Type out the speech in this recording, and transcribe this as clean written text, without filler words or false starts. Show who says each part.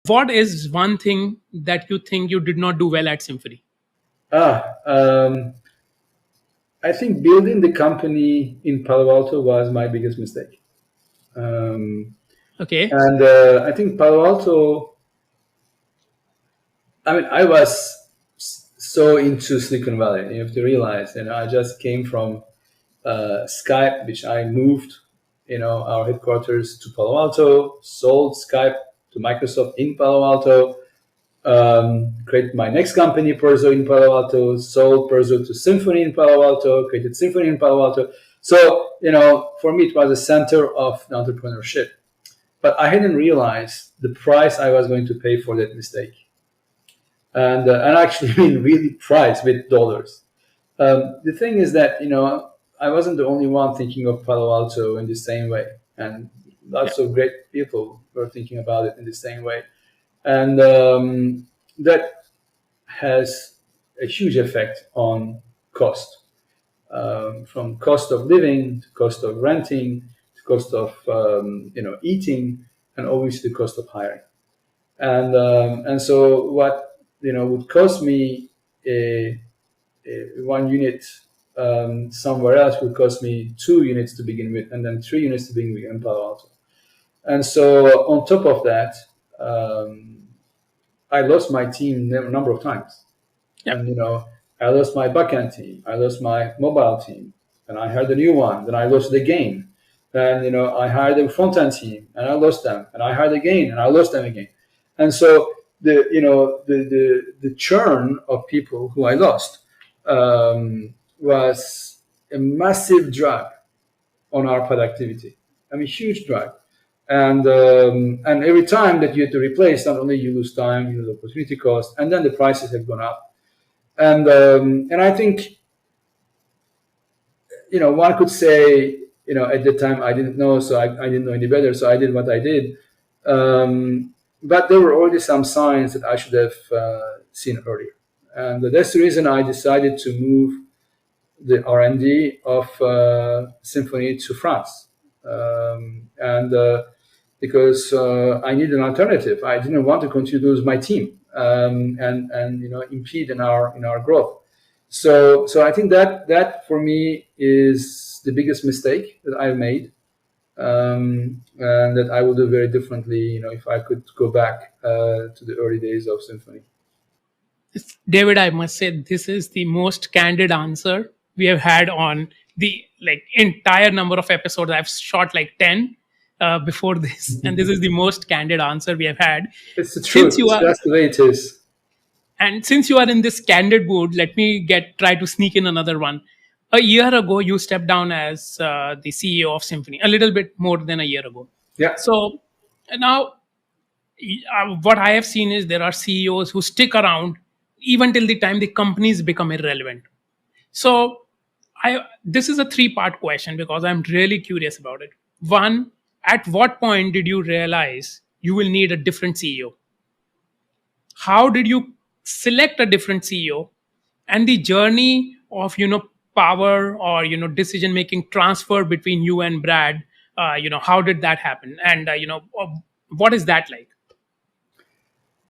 Speaker 1: What is one thing that you think you did not do well at Symphony?
Speaker 2: Ah, I think building the company in Palo Alto was my biggest mistake. Um,
Speaker 1: Okay.
Speaker 2: and I think Palo Alto, I mean, I was so into Silicon Valley. You have to realize, I just came from Skype, which I moved, our headquarters to Palo Alto, sold Skype to Microsoft in Palo Alto, created my next company, Perzo, in Palo Alto, sold Perzo to Symphony in Palo Alto, created Symphony in Palo Alto. So, for me, it was the center of entrepreneurship. But I hadn't realized the price I was going to pay for that mistake. And actually, I mean, really price with dollars. The thing is that, I wasn't the only one thinking of Palo Alto in the same way. And lots of great people were thinking about it in the same way. And that has a huge effect on cost, from cost of living to cost of renting to cost of eating, and obviously the cost of hiring. And so what would cost me one unit somewhere else would cost me 2 units to begin with, and then 3 units to begin with in Palo Alto. And so on top of that, I lost my team a number of times.
Speaker 1: Yep.
Speaker 2: And, I lost my backend team. I lost my mobile team. And I hired a new one. Then I lost it again. And, I hired a front-end team and I lost them. And I hired again and I lost them again. And so the churn of people who I lost was a massive drag on our productivity. I mean, huge drag. And every time that you have to replace, not only you lose time, you lose opportunity cost, and then the prices have gone up. And I think, one could say, at the time I didn't know, so I didn't know any better, so I did what I did. But there were already some signs that I should have seen earlier. And that's the reason I decided to move the R&D of Symphony to France. Because I need an alternative. I didn't want to continue to lose my team and impede in our growth. So I think that for me is the biggest mistake that I've made, and that I would do very differently. If I could go back to the early days of Symphony.
Speaker 1: David, I must say this is the most candid answer we have had on the entire number of episodes. I've shot 10 before this, and this is the most candid answer we have had.
Speaker 2: It's the truth. That's the way it is.
Speaker 1: And since you are in this candid mood, let me try to sneak in another one. A year ago, you stepped down as the CEO of Symphony, a little bit more than a year ago.
Speaker 2: Yeah.
Speaker 1: So now, what I have seen is there are CEOs who stick around even till the time the companies become irrelevant. So this is a 3-part question because I'm really curious about it. One, at what point did you realize you will need a different CEO? How did you select a different CEO? And the journey of power or decision making transfer between you and Brad, how did that happen? And what is that like?